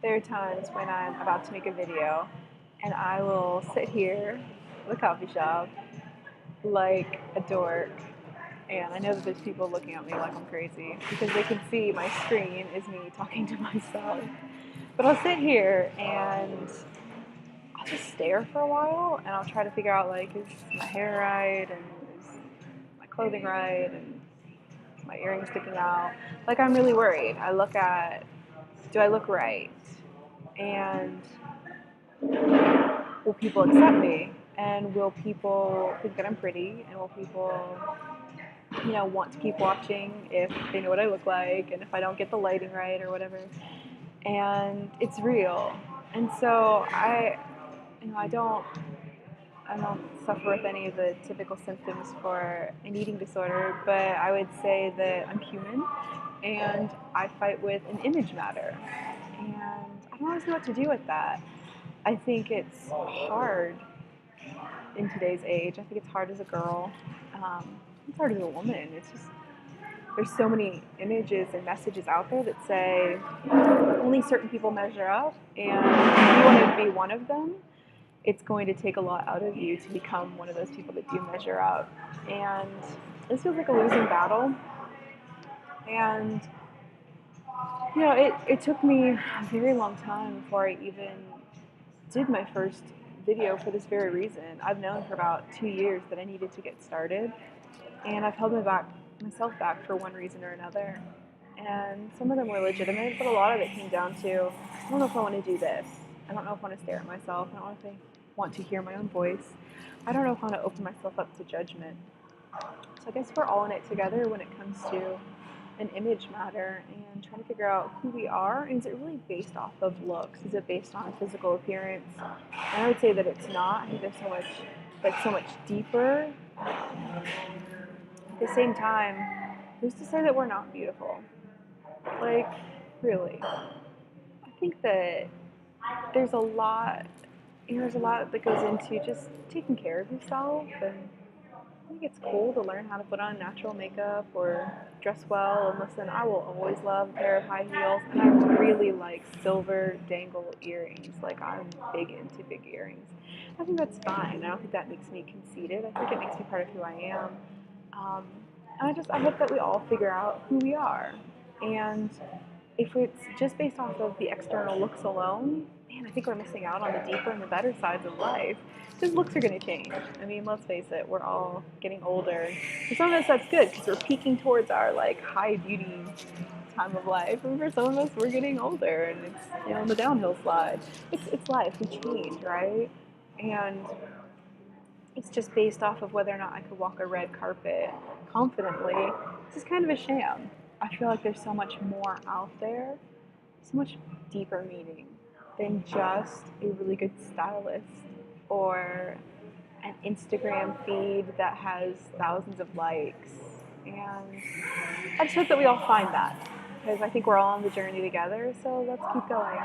There are times when I'm about to make a video and I will sit here at the coffee shop like a dork, and I know that there's people looking at me like I'm crazy because they can see my screen is me talking to myself. But I'll sit here and I'll just stare for a while and I'll try to figure out, like, is my hair right and is my clothing right and is my earring sticking out? Like, I'm really worried. I look at, do I look right? And will people accept me? And will people think that I'm pretty? And will people, want to keep watching if they know what I look like and if I don't get the lighting right or whatever? And it's real. And so I don't suffer with any of the typical symptoms for an eating disorder, but I would say that I'm human and I fight with an image matter. And I don't always know what to do with that. I think it's hard in today's age. I think it's hard as a girl. It's hard as a woman. It's just, there's so many images and messages out there that say only certain people measure up, and if you want to be one of them, it's going to take a lot out of you to become one of those people that do measure up. And this feels like a losing battle. And it took me a very long time before I even did my first video for this very reason. I've known for about 2 years that I needed to get started, and I've held myself back for one reason or another. And some of them were legitimate, but a lot of it came down to, I don't know if I want to do this. I don't know if I want to stare at myself. I don't know if I want to hear my own voice. I don't know if I want to open myself up to judgment. So I guess we're all in it together when it comes to an image matter and trying to figure out who we are. And is it really based off of looks? Is it based on physical appearance? And I would say that it's not. I think there's so much deeper. At the same time, who's to say that we're not beautiful? Like, really. I think that there's a lot that goes into just taking care of yourself, and I think it's cool to learn how to put on natural makeup or dress well. And listen, I will always love a pair of high heels, and I really like silver dangle earrings. Like, I'm big into big earrings. I think that's fine. I don't think that makes me conceited. I think it makes me part of who I am. And I hope that we all figure out who we are. And if it's just based off of the external looks alone, man, I think we're missing out on the deeper and the better sides of life. Because looks are going to change. I mean, let's face it, we're all getting older. For some of us, that's good because we're peaking towards our high beauty time of life. And for some of us, we're getting older and it's on the downhill slide. It's life. We change, right? And it's just based off of whether or not I could walk a red carpet confidently. This is kind of a sham. I feel like there's so much more out there, so much deeper meaning than just a really good stylist or an Instagram feed that has thousands of likes. And I just hope that we all find that, because I think we're all on the journey together, so let's keep going.